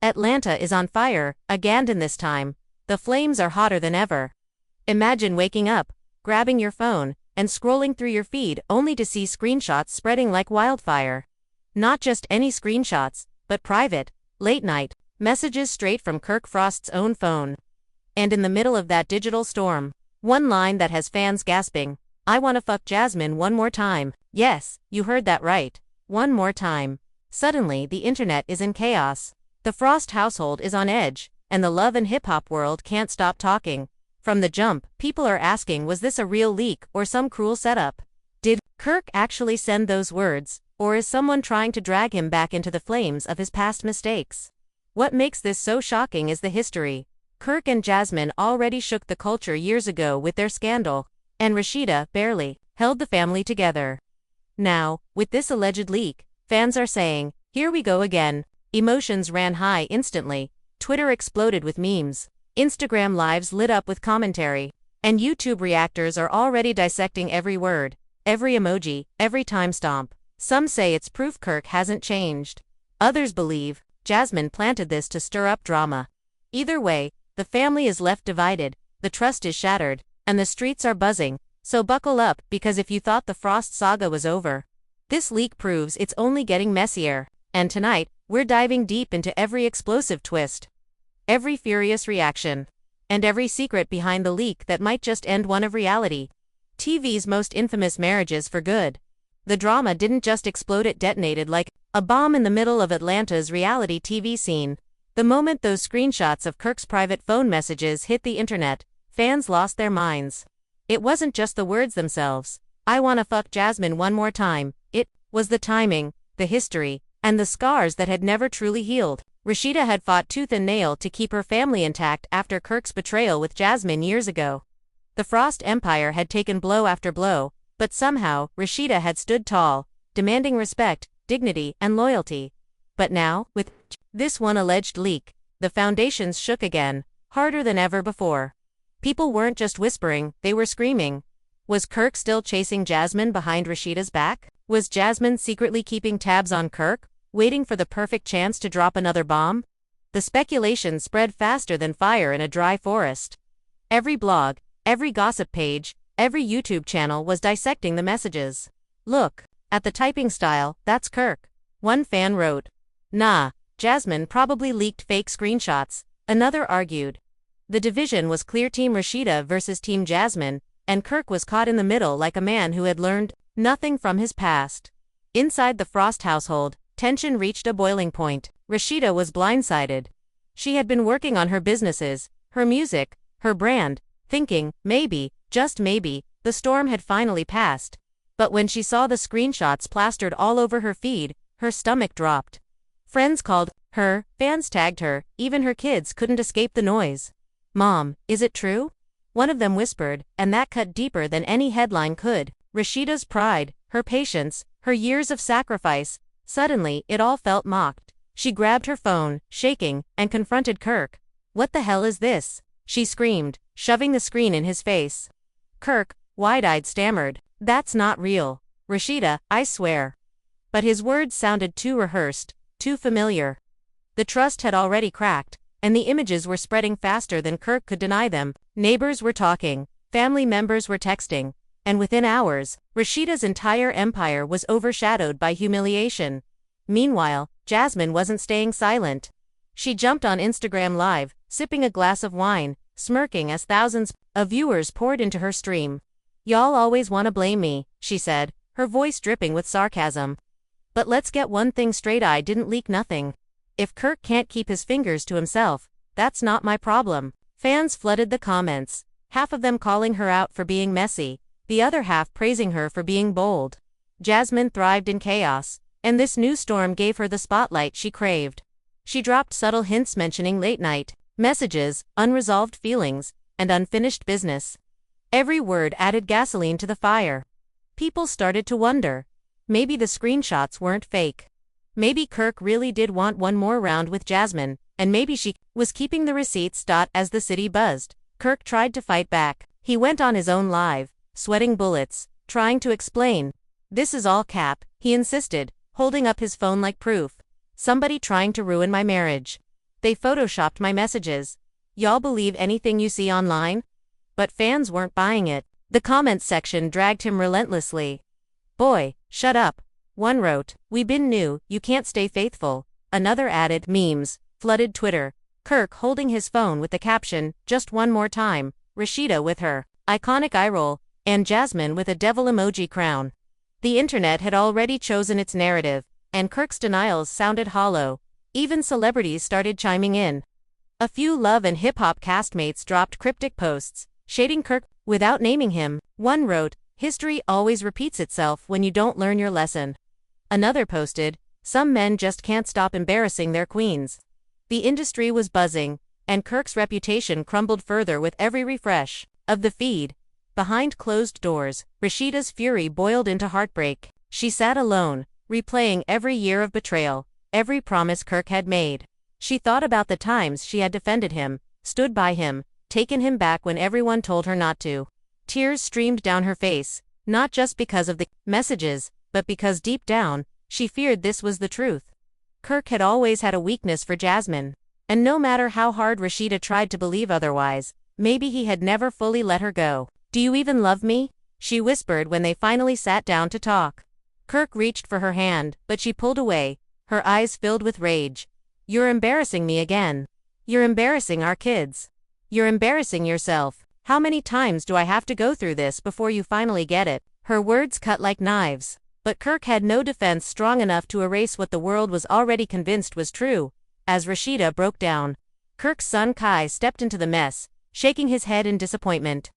Atlanta is on fire, again this time. The flames are hotter than ever. Imagine waking up, grabbing your phone, and scrolling through your feed only to see screenshots spreading like wildfire. Not just any screenshots, but private, late-night messages straight from Kirk Frost's own phone. And in the middle of that digital storm, one line that has fans gasping, "I wanna fuck Jasmine one more time." Yes, you heard that right. One more time. Suddenly, the internet is in chaos. The Frost household is on edge, and the love and hip-hop world can't stop talking. From the jump, people are asking, was this a real leak or some cruel setup? Did Kirk actually send those words, or is someone trying to drag him back into the flames of his past mistakes? What makes this so shocking is the history. Kirk and Jasmine already shook the culture years ago with their scandal, and Rashida barely held the family together. Now, with this alleged leak, fans are saying, here we go again. Emotions ran high instantly. Twitter exploded with memes. Instagram lives lit up with commentary. And YouTube reactors are already dissecting every word, every emoji, every timestamp. Some say it's proof Kirk hasn't changed. Others believe Jasmine planted this to stir up drama. Either way, the family is left divided, the trust is shattered, and the streets are buzzing. So buckle up, because if you thought the Frost saga was over, this leak proves it's only getting messier. And tonight, we're diving deep into every explosive twist, every furious reaction, and every secret behind the leak that might just end one of reality TV's most infamous marriages for good. The drama didn't just explode, it detonated like a bomb in the middle of Atlanta's reality TV scene. The moment those screenshots of Kirk's private phone messages hit the internet, fans lost their minds. It wasn't just the words themselves, "I wanna fuck Jasmine one more time." It was the timing, the history, and the scars that had never truly healed. Rashida had fought tooth and nail to keep her family intact after Kirk's betrayal with Jasmine years ago. The Frost empire had taken blow after blow, but somehow, Rashida had stood tall, demanding respect, dignity, and loyalty. But now, with this one alleged leak, the foundations shook again, harder than ever before. People weren't just whispering, they were screaming. Was Kirk still chasing Jasmine behind Rashida's back? Was Jasmine secretly keeping tabs on Kirk, waiting for the perfect chance to drop another bomb? The speculation spread faster than fire in a dry forest. Every blog, every gossip page, every YouTube channel was dissecting the messages. "Look at the typing style, that's Kirk," one fan wrote. "Nah, Jasmine probably leaked fake screenshots," another argued. The division was clear: Team Rashida versus Team Jasmine, and Kirk was caught in the middle like a man who had learned nothing from his past. Inside the Frost household, tension reached a boiling point. Rashida was blindsided. She had been working on her businesses, her music, her brand, thinking, maybe, just maybe, the storm had finally passed. But when she saw the screenshots plastered all over her feed, her stomach dropped. Friends called her, fans tagged her, even her kids couldn't escape the noise. "Mom, is it true?" one of them whispered, and that cut deeper than any headline could. Rashida's pride, her patience, her years of sacrifice, suddenly it all felt mocked. She grabbed her phone, shaking, and confronted Kirk. "What the hell is this?" she screamed, shoving the screen in his face. Kirk, wide-eyed, stammered, "That's not real, Rashida, I swear." But his words sounded too rehearsed, too familiar. The trust had already cracked, and the images were spreading faster than Kirk could deny them. Neighbors were talking, family members were texting, and within hours, Rashida's entire empire was overshadowed by humiliation. Meanwhile, Jasmine wasn't staying silent. She jumped on Instagram Live, sipping a glass of wine, smirking as thousands of viewers poured into her stream. "Y'all always wanna blame me," she said, her voice dripping with sarcasm. "But let's get one thing straight, I didn't leak nothing. If Kirk can't keep his fingers to himself, that's not my problem." Fans flooded the comments, half of them calling her out for being messy, the other half praising her for being bold. Jasmine thrived in chaos, and this new storm gave her the spotlight she craved. She dropped subtle hints mentioning late-night messages, unresolved feelings, and unfinished business. Every word added gasoline to the fire. People started to wonder. Maybe the screenshots weren't fake. Maybe Kirk really did want one more round with Jasmine, and maybe she was keeping the receipts. As the city buzzed, Kirk tried to fight back. He went on his own live, sweating bullets, trying to explain. "This is all cap," he insisted, holding up his phone like proof. "Somebody trying to ruin my marriage." They photoshopped my messages. Y'all believe anything you see online? But fans weren't buying it. The comments section dragged him relentlessly. Boy, shut up. One wrote, "We been knew, you can't stay faithful." Another added, memes flooded Twitter. Kirk holding his phone with the caption, "Just one more time," Rashida with her iconic eye roll, and Jasmine with a devil emoji crown. The internet had already chosen its narrative, and Kirk's denials sounded hollow. Even celebrities started chiming in. A few Love and Hip Hop castmates dropped cryptic posts, shading Kirk without naming him. One wrote, "History always repeats itself when you don't learn your lesson." Another posted, "Some men just can't stop embarrassing their queens." The industry was buzzing, and Kirk's reputation crumbled further with every refresh of the feed. Behind closed doors, Rashida's fury boiled into heartbreak. She sat alone, replaying every year of betrayal, every promise Kirk had made. She thought about the times she had defended him, stood by him, taken him back when everyone told her not to. Tears streamed down her face, not just because of the messages, but because deep down, she feared this was the truth. Kirk had always had a weakness for Jasmine, and no matter how hard Rashida tried to believe otherwise, maybe he had never fully let her go. "Do you even love me?" she whispered when they finally sat down to talk. Kirk reached for her hand, but she pulled away, her eyes filled with rage. "You're embarrassing me again. You're embarrassing our kids. You're embarrassing yourself. How many times do I have to go through this before you finally get it?" Her words cut like knives. But Kirk had no defense strong enough to erase what the world was already convinced was true. As Rashida broke down, Kirk's son Kai stepped into the mess, shaking his head in disappointment.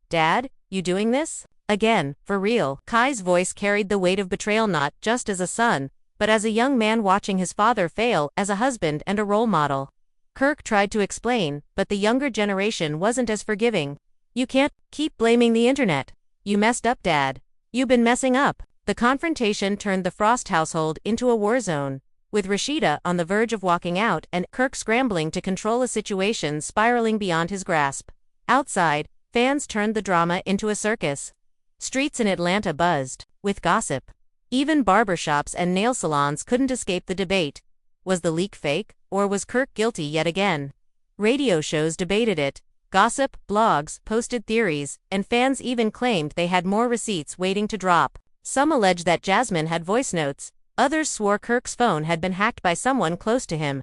"Dad, you doing this? Again, for real?" Kai's voice carried the weight of betrayal not just as a son, but as a young man watching his father fail as a husband and a role model. Kirk tried to explain, but the younger generation wasn't as forgiving. "You can't keep blaming the internet. You messed up, Dad. You've been messing up." The confrontation turned the Frost household into a war zone, with Rashida on the verge of walking out and Kirk scrambling to control a situation spiraling beyond his grasp. Outside, fans turned the drama into a circus. Streets in Atlanta buzzed with gossip. Even barbershops and nail salons couldn't escape the debate. Was the leak fake, or was Kirk guilty yet again? Radio shows debated it. Gossip, blogs posted theories, and fans even claimed they had more receipts waiting to drop. Some alleged that Jasmine had voice notes, others swore Kirk's phone had been hacked by someone close to him.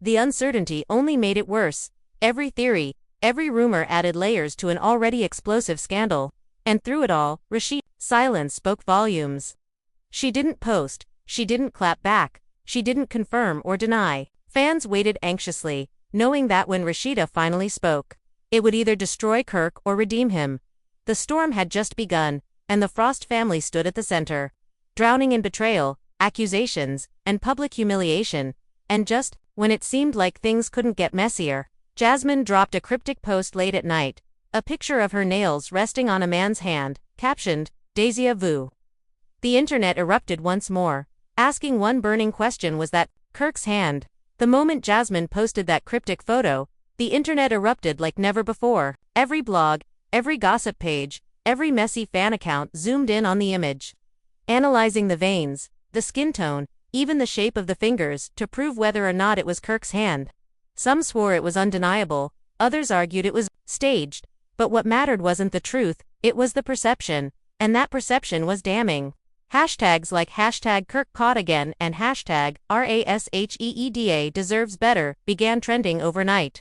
The uncertainty only made it worse. Every theory, every rumor added layers to an already explosive scandal. And through it all, Rashida's silence spoke volumes. She didn't post, she didn't clap back, she didn't confirm or deny. Fans waited anxiously, knowing that when Rashida finally spoke, it would either destroy Kirk or redeem him. The storm had just begun, and the Frost family stood at the center, drowning in betrayal, accusations, and public humiliation. And just when it seemed like things couldn't get messier, Jasmine dropped a cryptic post late at night, a picture of her nails resting on a man's hand, captioned, "Deja vu." The internet erupted once more, asking one burning question: was that Kirk's hand? The moment Jasmine posted that cryptic photo, the internet erupted like never before. Every blog, every gossip page, every messy fan account zoomed in on the image, analyzing the veins, the skin tone, even the shape of the fingers, to prove whether or not it was Kirk's hand. Some swore it was undeniable, others argued it was staged, but what mattered wasn't the truth, it was the perception, and that perception was damning. Hashtags like hashtag Kirk caught again and hashtag RASHEEDA deserves better began trending overnight.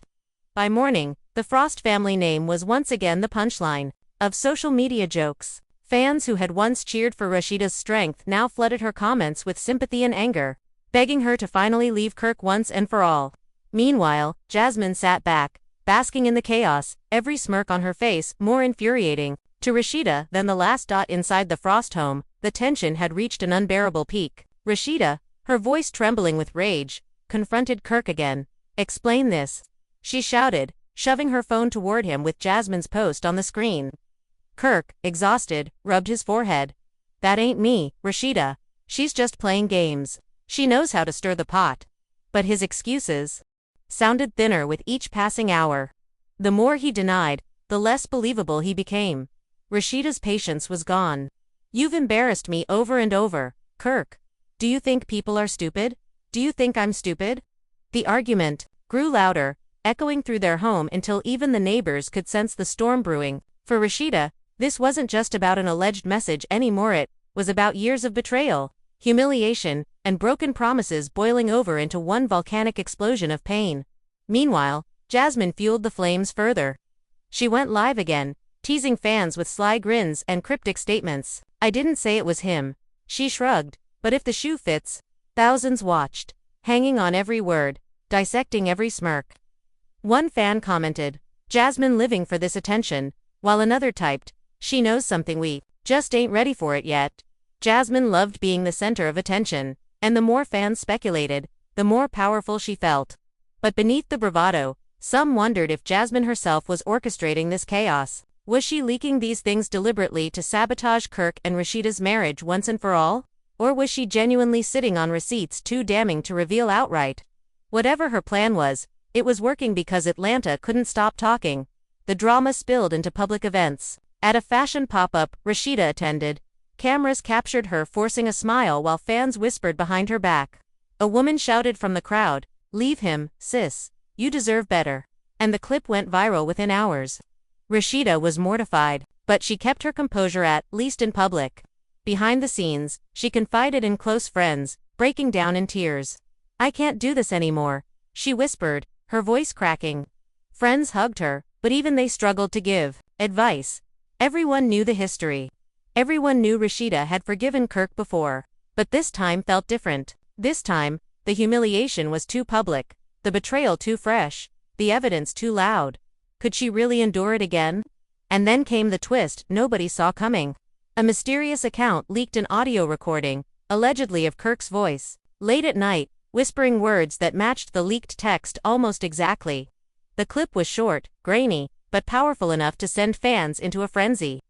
By morning, the Frost family name was once again the punchline of social media jokes. Fans who had once cheered for Rashida's strength now flooded her comments with sympathy and anger, begging her to finally leave Kirk once and for all. Meanwhile, Jasmine sat back, basking in the chaos, every smirk on her face more infuriating to Rashida than the last dot inside the Frost home. The tension had reached an unbearable peak. Rashida, her voice trembling with rage, confronted Kirk again. "Explain this," she shouted, shoving her phone toward him with Jasmine's post on the screen. Kirk, exhausted, rubbed his forehead. "That ain't me, Rashida. She's just playing games. She knows how to stir the pot." But his excuses sounded thinner with each passing hour. The more he denied, the less believable he became. Rashida's patience was gone. "You've embarrassed me over and over, Kirk. Do you think people are stupid? Do you think I'm stupid?" The argument grew louder, echoing through their home until even the neighbors could sense the storm brewing. For Rashida, this wasn't just about an alleged message anymore, it was about years of betrayal, humiliation, and broken promises boiling over into one volcanic explosion of pain. Meanwhile, Jasmine fueled the flames further. She went live again, teasing fans with sly grins and cryptic statements. "I didn't say it was him," she shrugged, "but if the shoe fits." Thousands watched, hanging on every word, dissecting every smirk. One fan commented, "Jasmine living for this attention," while another typed, "She knows something we just ain't ready for it yet." Jasmine loved being the center of attention, and the more fans speculated, the more powerful she felt. But beneath the bravado, some wondered if Jasmine herself was orchestrating this chaos. Was she leaking these things deliberately to sabotage Kirk and Rashida's marriage once and for all? Or was she genuinely sitting on receipts too damning to reveal outright? Whatever her plan was, it was working because Atlanta couldn't stop talking. The drama spilled into public events. At a fashion pop-up Rashida attended, cameras captured her forcing a smile while fans whispered behind her back. A woman shouted from the crowd, "Leave him, sis. You deserve better." And the clip went viral within hours. Rashida was mortified, but she kept her composure at least in public. Behind the scenes, she confided in close friends, breaking down in tears. "I can't do this anymore," she whispered, her voice cracking. Friends hugged her, but even they struggled to give advice. Everyone knew the history. Everyone knew Rashida had forgiven Kirk before, but this time felt different. This time, the humiliation was too public, the betrayal too fresh, the evidence too loud. Could she really endure it again? And then came the twist nobody saw coming. A mysterious account leaked an audio recording, allegedly of Kirk's voice, late at night, whispering words that matched the leaked text almost exactly. The clip was short, grainy, but powerful enough to send fans into a frenzy.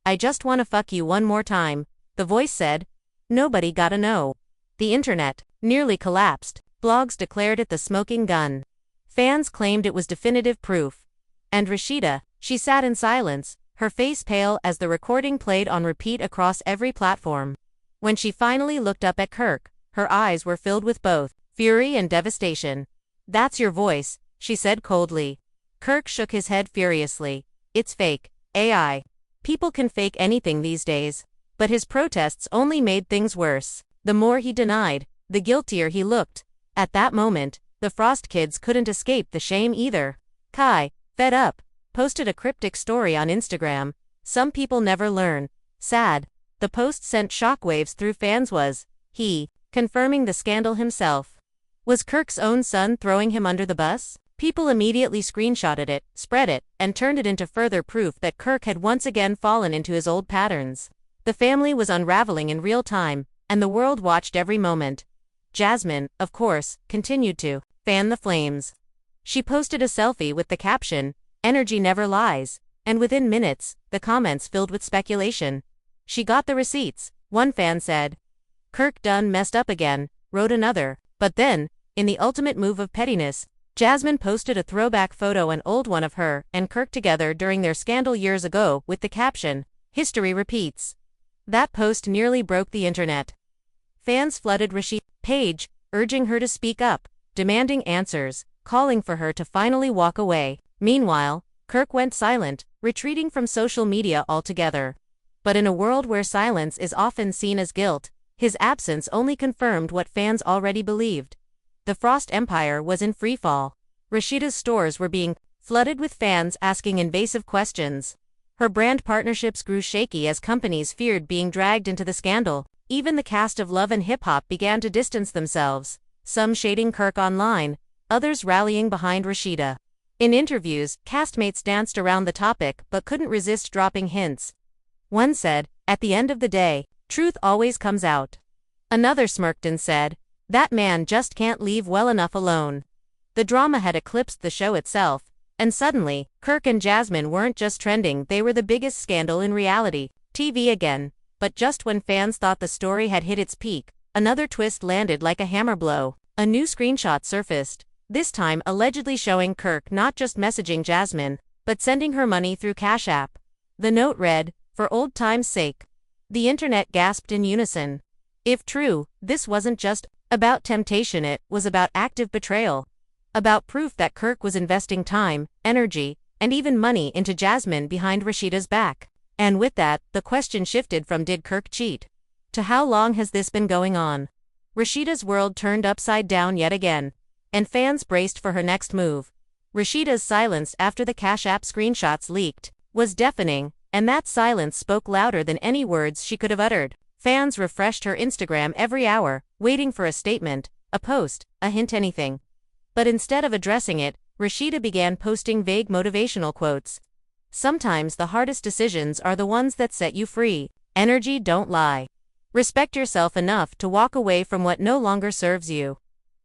"I just wanna fuck you one more time," the voice said. Nobody gotta know. The internet nearly collapsed. Blogs declared it the smoking gun. Fans claimed it was definitive proof. And Rashida, she sat in silence, her face pale as the recording played on repeat across every platform. When she finally looked up at Kirk, her eyes were filled with both fury and devastation. "That's your voice," she said coldly. Kirk shook his head furiously. "It's fake. AI. People can fake anything these days." But his protests only made things worse. The more he denied, the guiltier he looked. At that moment, the Frost kids couldn't escape the shame either. Kai, fed up, posted a cryptic story on Instagram. "Some people never learn. Sad." The post sent shockwaves through fans. Was he confirming the scandal himself? Was Kirk's own son throwing him under the bus? People immediately screenshotted it, spread it, and turned it into further proof that Kirk had once again fallen into his old patterns. The family was unraveling in real time, and the world watched every moment. Jasmine, of course, continued to fan the flames. She posted a selfie with the caption, "Energy never lies," and within minutes, the comments filled with speculation. "She got the receipts," one fan said. "Kirk done messed up again," wrote another. But then, in the ultimate move of pettiness, Jasmine posted a throwback photo, an old one of her and Kirk together during their scandal years ago, with the caption, "History repeats." That post nearly broke the internet. Fans flooded Rashida's page, urging her to speak up, demanding answers, calling for her to finally walk away. Meanwhile, Kirk went silent, retreating from social media altogether. But in a world where silence is often seen as guilt, his absence only confirmed what fans already believed. The Frost Empire was in freefall. Rashida's stores were being flooded with fans asking invasive questions. Her brand partnerships grew shaky as companies feared being dragged into the scandal. Even the cast of Love and Hip Hop began to distance themselves, some shading Kirk online, others rallying behind Rashida. In interviews, castmates danced around the topic but couldn't resist dropping hints. One said, "At the end of the day, truth always comes out." Another smirked and said, "That man just can't leave well enough alone." The drama had eclipsed the show itself, and suddenly, Kirk and Jasmine weren't just trending, they were the biggest scandal in reality TV again. But just when fans thought the story had hit its peak, another twist landed like a hammer blow. A new screenshot surfaced, this time allegedly showing Kirk not just messaging Jasmine, but sending her money through Cash App. The note read, "For old time's sake." The internet gasped in unison. If true, this wasn't just about temptation, it was about active betrayal. About proof that Kirk was investing time, energy, and even money into Jasmine behind Rashida's back. And with that, the question shifted from did Kirk cheat to how long has this been going on? Rashida's world turned upside down yet again, and fans braced for her next move. Rashida's silence after the Cash App screenshots leaked was deafening, and that silence spoke louder than any words she could have uttered. Fans refreshed her Instagram every hour, waiting for a statement, a post, a hint, anything. But instead of addressing it, Rashida began posting vague motivational quotes. Sometimes the hardest decisions are the ones that set you free. Energy, don't lie. Respect yourself enough to walk away from what no longer serves you.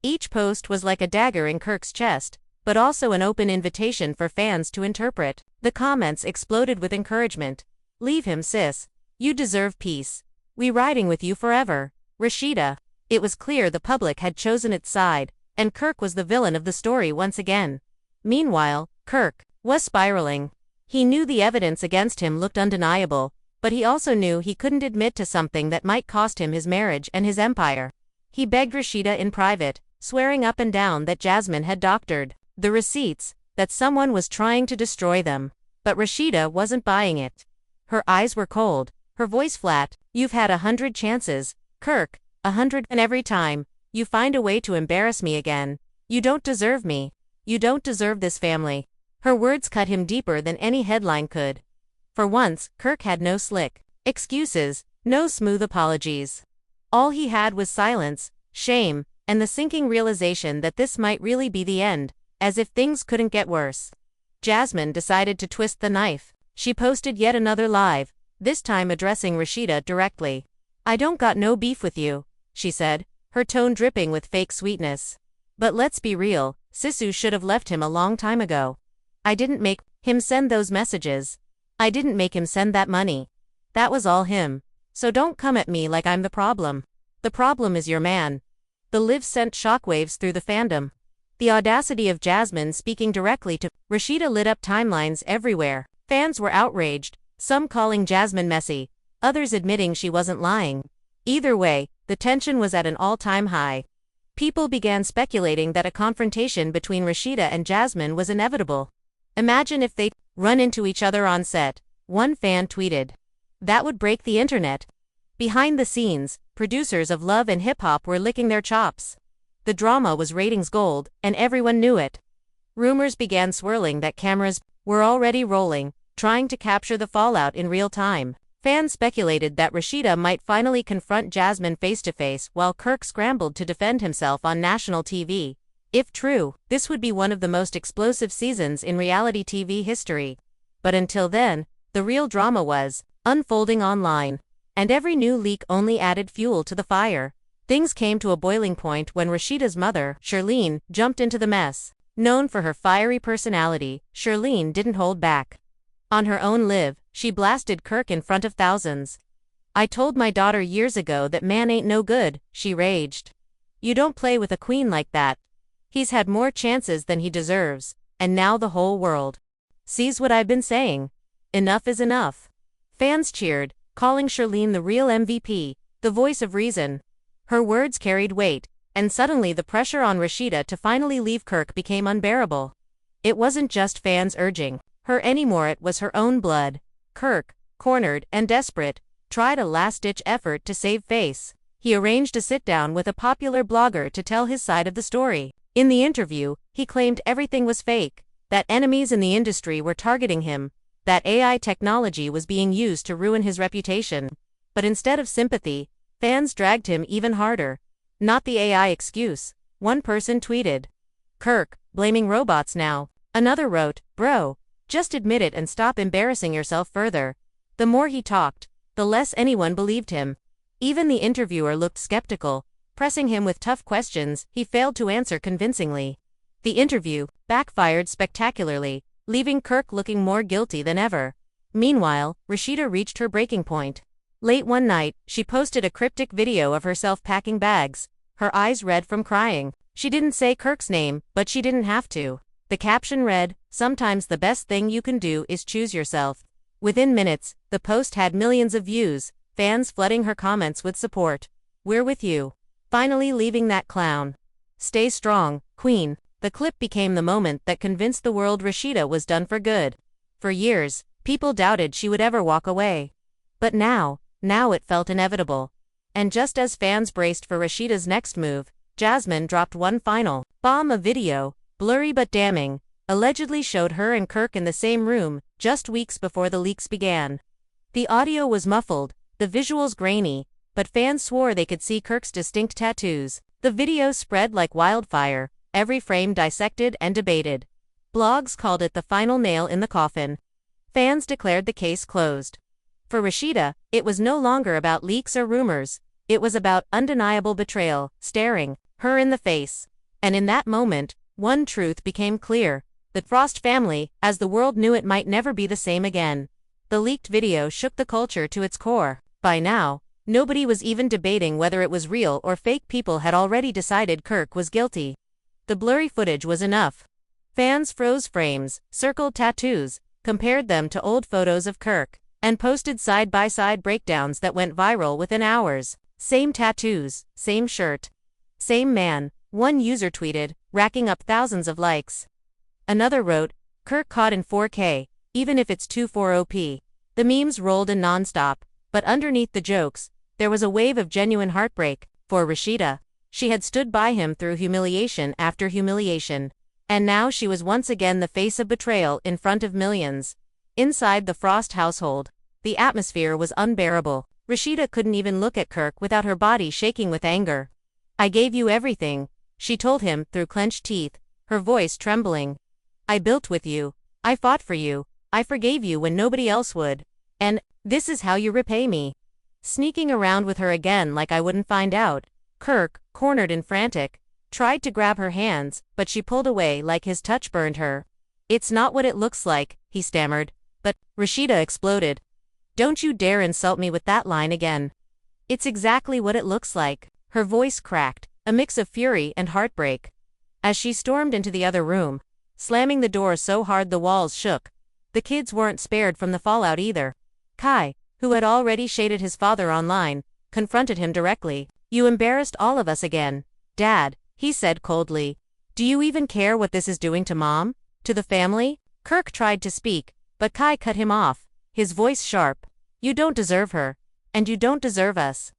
Each post was like a dagger in Kirk's chest, but also an open invitation for fans to interpret. The comments exploded with encouragement. Leave him, sis. You deserve peace. We riding with you forever. Rashida. It was clear the public had chosen its side, and Kirk was the villain of the story once again. Meanwhile, Kirk was spiraling. He knew the evidence against him looked undeniable, but he also knew he couldn't admit to something that might cost him his marriage and his empire. He begged Rashida in private, swearing up and down that Jasmine had doctored the receipts, that someone was trying to destroy them. But Rashida wasn't buying it. Her eyes were cold, her voice flat. You've had 100 chances, Kirk, 100, and every time, you find a way to embarrass me again. You don't deserve me. You don't deserve this family. Her words cut him deeper than any headline could. For once, Kirk had no slick excuses, no smooth apologies. All he had was silence, shame, and the sinking realization that this might really be the end, as if things couldn't get worse. Jasmine decided to twist the knife. She posted yet another live, this time addressing Rashida directly. I don't got no beef with you, she said, her tone dripping with fake sweetness. But let's be real, Sisu should have left him a long time ago. I didn't make him send those messages. I didn't make him send that money. That was all him. So don't come at me like I'm the problem. The problem is your man. The live sent shockwaves through the fandom. The audacity of Jasmine speaking directly to Rashida lit up timelines everywhere. Fans were outraged, some calling Jasmine messy, others admitting she wasn't lying. Either way, the tension was at an all-time high. People began speculating that a confrontation between Rashida and Jasmine was inevitable. Imagine if they'd run into each other on set, one fan tweeted. That would break the internet. Behind the scenes, producers of Love and Hip Hop were licking their chops. The drama was ratings gold, and everyone knew it. Rumors began swirling that cameras were already rolling, trying to capture the fallout in real time. Fans speculated that Rashida might finally confront Jasmine face-to-face while Kirk scrambled to defend himself on national TV. If true, this would be one of the most explosive seasons in reality TV history. But until then, the real drama was unfolding online. And every new leak only added fuel to the fire. Things came to a boiling point when Rashida's mother, Charlene, jumped into the mess. Known for her fiery personality, Charlene didn't hold back. On her own live, she blasted Kirk in front of thousands. I told my daughter years ago that man ain't no good, she raged. You don't play with a queen like that. He's had more chances than he deserves, and now the whole world sees what I've been saying. Enough is enough. Fans cheered, calling Charlene the real MVP, the voice of reason. Her words carried weight, and suddenly the pressure on Rashida to finally leave Kirk became unbearable. It wasn't just fans urging her anymore, it was her own blood. Kirk, cornered and desperate, tried a last-ditch effort to save face. He arranged a sit-down with a popular blogger to tell his side of the story. In the interview, he claimed everything was fake, that enemies in the industry were targeting him, that AI technology was being used to ruin his reputation. But instead of sympathy, fans dragged him even harder. Not the AI excuse, one person tweeted. Kirk, blaming robots now. Another wrote, bro, just admit it and stop embarrassing yourself further. The more he talked, the less anyone believed him. Even the interviewer looked skeptical, pressing him with tough questions he failed to answer convincingly. The interview backfired spectacularly, leaving Kirk looking more guilty than ever. Meanwhile, Rashida reached her breaking point. Late one night, she posted a cryptic video of herself packing bags, her eyes red from crying. She didn't say Kirk's name, but she didn't have to. The caption read, "Sometimes the best thing you can do is choose yourself." Within minutes, the post had millions of views, fans flooding her comments with support. We're with you. Finally leaving that clown. Stay strong, Queen. The clip became the moment that convinced the world Rashida was done for good. For years, people doubted she would ever walk away. But now it felt inevitable. And just as fans braced for Rashida's next move, Jasmine dropped one final bomb. A video, blurry but damning, allegedly showed her and Kirk in the same room, just weeks before the leaks began. The audio was muffled, the visuals grainy, but fans swore they could see Kirk's distinct tattoos. The video spread like wildfire, every frame dissected and debated. Blogs called it the final nail in the coffin. Fans declared the case closed. For Rashida, it was no longer about leaks or rumors. It was about undeniable betrayal, staring her in the face. And in that moment, one truth became clear. The Frost family, as the world knew it, might never be the same again. The leaked video shook the culture to its core. By now, nobody was even debating whether it was real or fake. People had already decided Kirk was guilty. The blurry footage was enough. Fans froze frames, circled tattoos, compared them to old photos of Kirk, and posted side-by-side breakdowns that went viral within hours. Same tattoos, same shirt, same man, one user tweeted, racking up thousands of likes. Another wrote, Kirk caught in 4K, even if it's 240p. The memes rolled in non-stop, but underneath the jokes, there was a wave of genuine heartbreak. For Rashida, she had stood by him through humiliation after humiliation. And now she was once again the face of betrayal in front of millions. Inside the Frost household, the atmosphere was unbearable. Rashida couldn't even look at Kirk without her body shaking with anger. I gave you everything, she told him through clenched teeth, her voice trembling. I built with you. I fought for you. I forgave you when nobody else would. And this is how you repay me. Sneaking around with her again like I wouldn't find out. Kirk, cornered and frantic, tried to grab her hands, but she pulled away like his touch burned her. It's not what it looks like, he stammered. But Rashida exploded. Don't you dare insult me with that line again. It's exactly what it looks like. Her voice cracked, a mix of fury and heartbreak. As she stormed into the other room, slamming the door so hard the walls shook. The kids weren't spared from the fallout either. Kai, who had already shaded his father online, confronted him directly. You embarrassed all of us again. Dad, he said coldly. Do you even care what this is doing to Mom? To the family? Kirk tried to speak, but Kai cut him off, his voice sharp. You don't deserve her. And you don't deserve us.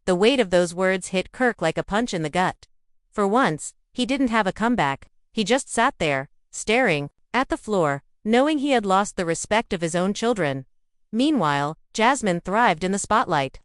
The weight of those words hit Kirk like a punch in the gut. For once, he didn't have a comeback. He just sat there, staring at the floor, knowing he had lost the respect of his own children. Meanwhile, Jasmine thrived in the spotlight.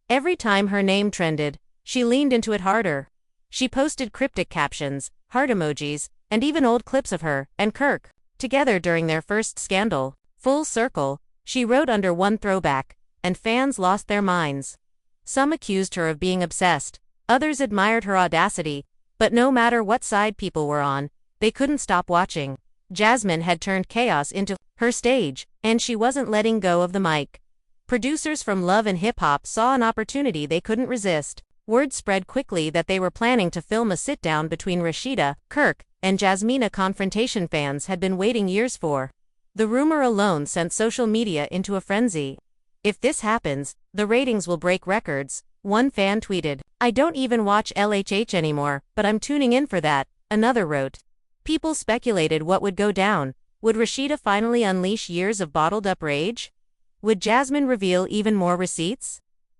Every time her name trended, she leaned into it harder. She posted cryptic captions, heart emojis, and even old clips of her and Kirk together during their first scandal. Full circle, she wrote under one throwback, and fans lost their minds. Some accused her of being obsessed, others admired her audacity, but no matter what side people were on, they couldn't stop watching. Jasmine had turned chaos into her stage, and she wasn't letting go of the mic. Producers from Love and Hip Hop saw an opportunity they couldn't resist. Word spread quickly that they were planning to film a sit-down between Rashida, Kirk, and Jasmine, a confrontation fans had been waiting years for. The rumor alone sent social media into a frenzy. If this happens, the ratings will break records, one fan tweeted. I don't even watch LHH anymore, but I'm tuning in for that, another wrote. People speculated what would go down. Would Rashida finally unleash years of bottled-up rage? Would Jasmine reveal even more receipts?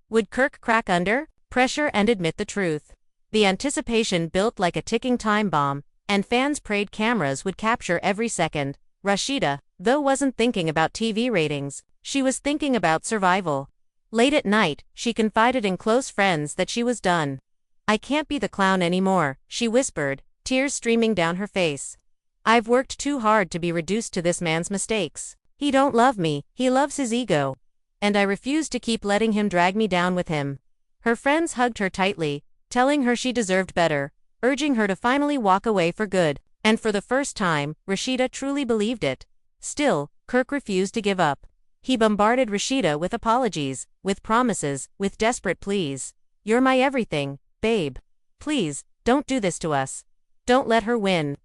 Would Kirk crack under pressure and admit the truth? The anticipation built like a ticking time bomb, and fans prayed cameras would capture every second. Rashida, though, wasn't thinking about TV ratings. She was thinking about survival. Late at night, she confided in close friends that she was done. I can't be the clown anymore, she whispered, tears streaming down her face. I've worked too hard to be reduced to this man's mistakes. He don't love me, he loves his ego. And I refuse to keep letting him drag me down with him. Her friends hugged her tightly, telling her she deserved better, urging her to finally walk away for good. And for the first time, Rashida truly believed it. Still, Kirk refused to give up. He bombarded Rashida with apologies, with promises, with desperate pleas. You're my everything, babe. Please, don't do this to us. Don't let her win.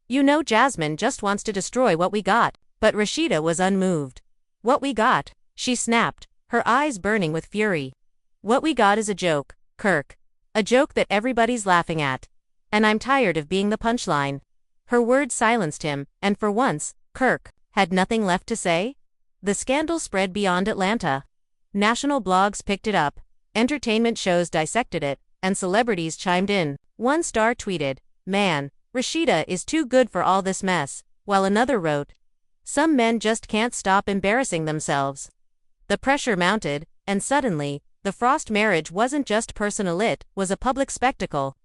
You know Jasmine just wants to destroy what we got. But Rashida was unmoved. What we got? She snapped, her eyes burning with fury. What we got is a joke, Kirk. A joke that everybody's laughing at. And I'm tired of being the punchline. Her words silenced him, and for once, Kirk had nothing left to say. The scandal spread beyond Atlanta. National blogs picked it up, entertainment shows dissected it, and celebrities chimed in. One star tweeted, "Man, Rashida is too good for all this mess," while another wrote, "Some men just can't stop embarrassing themselves." The pressure mounted, and suddenly, the Frost marriage wasn't just personal, it was a public spectacle.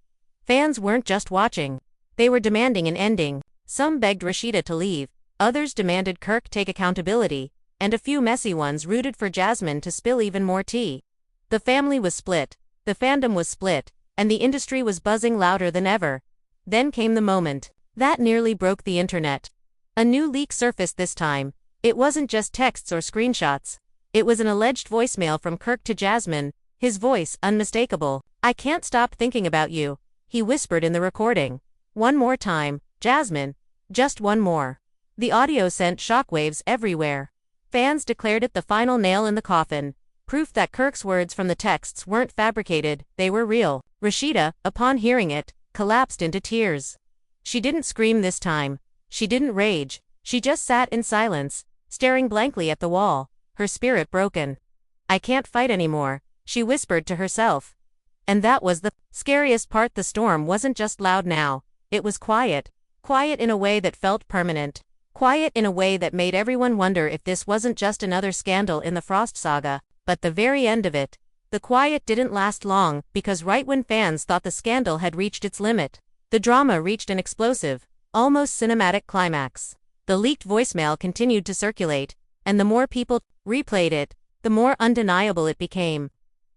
Fans weren't just watching. They were demanding an ending. Some begged Rashida to leave, others demanded Kirk take accountability, and a few messy ones rooted for Jasmine to spill even more tea. The family was split, the fandom was split, and the industry was buzzing louder than ever. Then came the moment that nearly broke the internet. A new leak surfaced this time. It wasn't just texts or screenshots. It was an alleged voicemail from Kirk to Jasmine, his voice unmistakable. "I can't stop thinking about you," he whispered in the recording. "One more time, Jasmine. Just one more." The audio sent shockwaves everywhere. Fans declared it the final nail in the coffin, proof that Kirk's words from the texts weren't fabricated, they were real. Rashida, upon hearing it, collapsed into tears. She didn't scream this time. She didn't rage. She just sat in silence, staring blankly at the wall, her spirit broken. "I can't fight anymore," she whispered to herself. And that was the scariest part. The storm wasn't just loud now, it was quiet. Quiet in a way that felt permanent. Quiet in a way that made everyone wonder if this wasn't just another scandal in the Frost saga. But the very end of it, the quiet didn't last long, because right when fans thought the scandal had reached its limit, the drama reached an explosive, almost cinematic climax. The leaked voicemail continued to circulate, and the more people replayed it, the more undeniable it became.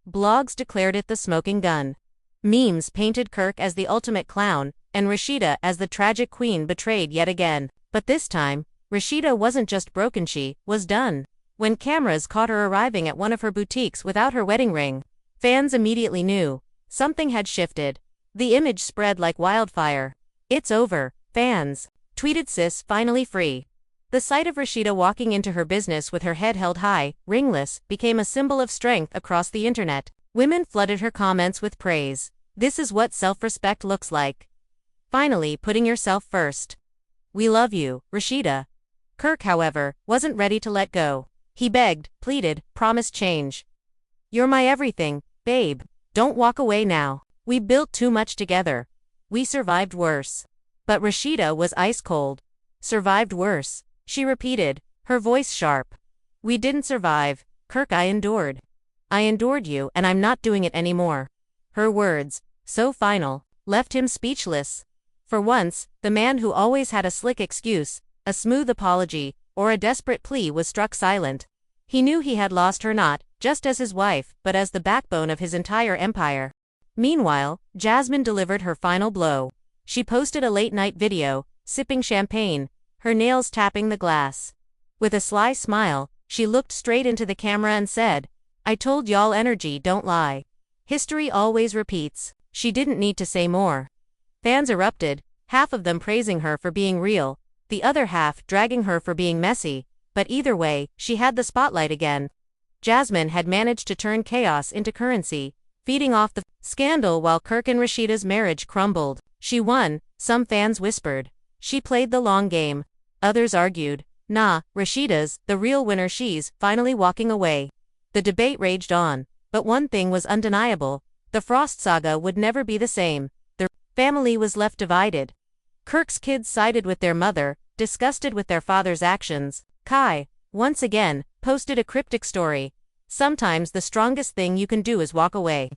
Blogs declared it the smoking gun. Memes painted Kirk as the ultimate clown, and Rashida as the tragic queen betrayed yet again. But this time, Rashida wasn't just broken, she was done. When cameras caught her arriving at one of her boutiques without her wedding ring, fans immediately knew something had shifted. The image spread like wildfire. "It's over, fans," tweeted Sis, finally free. The sight of Rashida walking into her business with her head held high, ringless, became a symbol of strength across the internet. Women flooded her comments with praise. "This is what self-respect looks like. Finally putting yourself first. We love you, Rashida." Kirk, however, wasn't ready to let go. He begged, pleaded, promised change. "You're my everything, babe. Don't walk away now. We built too much together. We survived worse." But Rashida was ice cold. "Survived worse," she repeated, her voice sharp. "We didn't survive, Kirk. I endured. I endured you, and I'm not doing it anymore." Her words, so final, left him speechless. For once, the man who always had a slick excuse, a smooth apology, or a desperate plea was struck silent. He knew he had lost her not just as his wife, but as the backbone of his entire empire. Meanwhile, Jasmine delivered her final blow. She posted a late-night video, sipping champagne, her nails tapping the glass. With a sly smile, she looked straight into the camera and said, "I told y'all, energy don't lie. History always repeats." She didn't need to say more. Fans erupted, half of them praising her for being real, the other half dragging her for being messy, but either way, she had the spotlight again. Jasmine had managed to turn chaos into currency, feeding off the scandal while Kirk and Rashida's marriage crumbled. She won, some fans whispered. She played the long game. Others argued, nah, Rashida's the real winner, she's finally walking away. The debate raged on, but one thing was undeniable, the Frost saga would never be the same. The family was left divided. Kirk's kids sided with their mother, disgusted with their father's actions. Kai, once again, posted a cryptic story. "Sometimes the strongest thing you can do is walk away."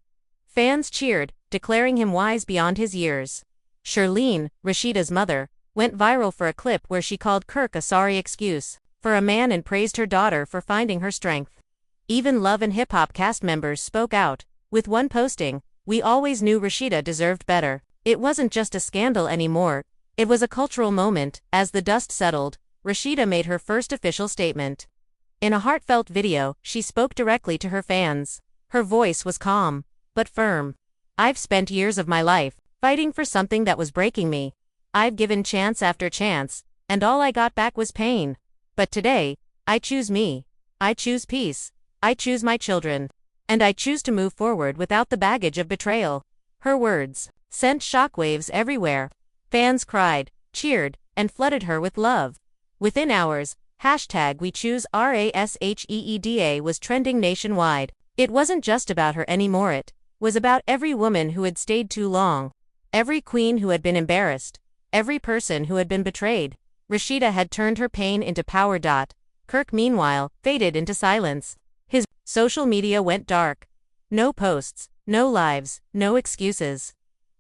Fans cheered, declaring him wise beyond his years. Shirlene, Rashida's mother, went viral for a clip where she called Kirk a sorry excuse for a man and praised her daughter for finding her strength. Even Love and Hip Hop cast members spoke out, with one posting, "We always knew Rashida deserved better." It wasn't just a scandal anymore, it was a cultural moment. As the dust settled, Rashida made her first official statement. In a heartfelt video, she spoke directly to her fans. Her voice was calm, but firm. "I've spent years of my life fighting for something that was breaking me. I've given chance after chance, and all I got back was pain. But today, I choose me. I choose peace. I choose my children. And I choose to move forward without the baggage of betrayal." Her words sent shockwaves everywhere. Fans cried, cheered, and flooded her with love. Within hours, #WeChooseRASHEEDA was trending nationwide. It wasn't just about her anymore, it was about every woman who had stayed too long. Every queen who had been embarrassed. Every person who had been betrayed. Rashida had turned her pain into power. Kirk, meanwhile, faded into silence. His social media went dark. No posts, no lives, no excuses.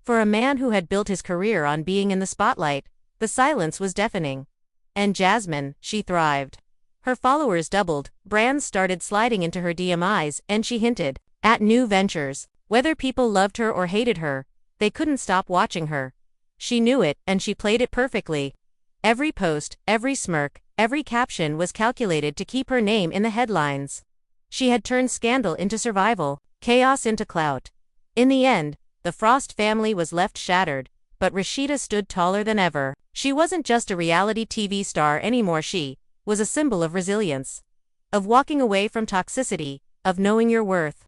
For a man who had built his career on being in the spotlight, the silence was deafening. And Jasmine, she thrived. Her followers doubled, brands started sliding into her DMs, and she hinted at new ventures. Whether people loved her or hated her, they couldn't stop watching her. She knew it, and she played it perfectly. Every post, every smirk, every caption was calculated to keep her name in the headlines. She had turned scandal into survival, chaos into clout. In the end, the Frost family was left shattered, but Rashida stood taller than ever. She wasn't just a reality TV star anymore, she was a symbol of resilience, of walking away from toxicity, of knowing your worth.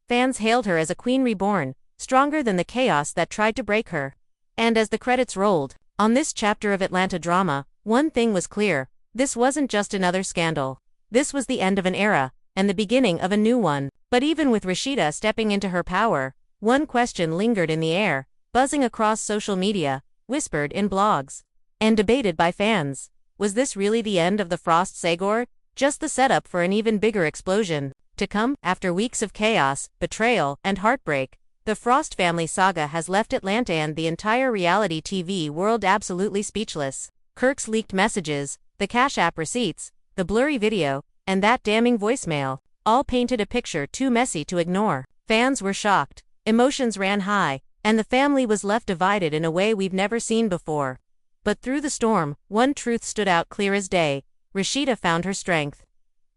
Fans hailed her as a queen reborn, stronger than the chaos that tried to break her. And as the credits rolled, on this chapter of Atlanta drama, one thing was clear: this wasn't just another scandal. This was the end of an era, and the beginning of a new one. But even with Rashida stepping into her power, one question lingered in the air, buzzing across social media, whispered in blogs, and debated by fans. Was this really the end of the Frost saga? Just the setup for an even bigger explosion to come? After weeks of chaos, betrayal, and heartbreak, the Frost family saga has left Atlanta and the entire reality TV world absolutely speechless. Kirk's leaked messages, the Cash App receipts, the blurry video, and that damning voicemail, all painted a picture too messy to ignore. Fans were shocked, emotions ran high, and the family was left divided in a way we've never seen before. But through the storm, one truth stood out clear as day: Rashida found her strength.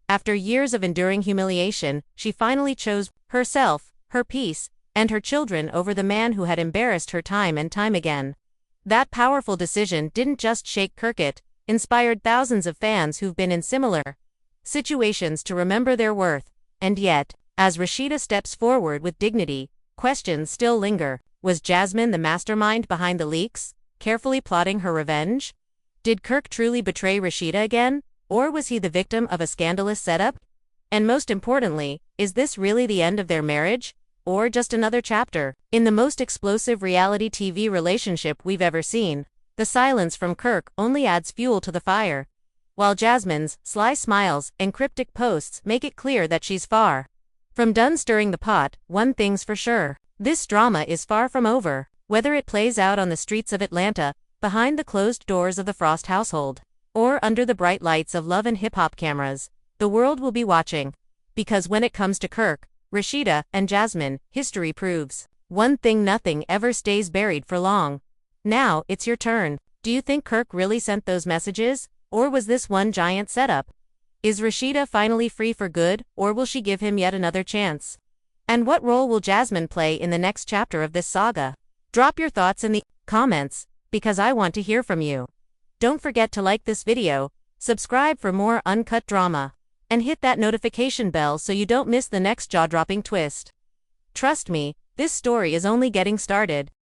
After years of enduring humiliation, she finally chose herself, her peace, and her children over the man who had embarrassed her time and time again. That powerful decision didn't just shake Kirk, it inspired thousands of fans who've been in similar situations to remember their worth. And yet, as Rashida steps forward with dignity, questions still linger. Was Jasmine the mastermind behind the leaks, carefully plotting her revenge? Did Kirk truly betray Rashida again, or was he the victim of a scandalous setup? And most importantly, is this really the end of their marriage, or just another chapter in the most explosive reality TV relationship we've ever seen? The silence from Kirk only adds fuel to the fire, while Jasmine's sly smiles and cryptic posts make it clear that she's far from done stirring the pot. One thing's for sure: this drama is far from over. Whether it plays out on the streets of Atlanta, behind the closed doors of the Frost household, or under the bright lights of love and hip-hop cameras, the world will be watching. Because when it comes to Kirk, Rashida, and Jasmine, history proves one thing: nothing ever stays buried for long. Now, it's your turn. Do you think Kirk really sent those messages, or was this one giant setup? Is Rashida finally free for good, or will she give him yet another chance? And what role will Jasmine play in the next chapter of this saga? Drop your thoughts in the comments, because I want to hear from you. Don't forget to like this video, subscribe for more uncut drama, and hit that notification bell so you don't miss the next jaw-dropping twist. Trust me, this story is only getting started.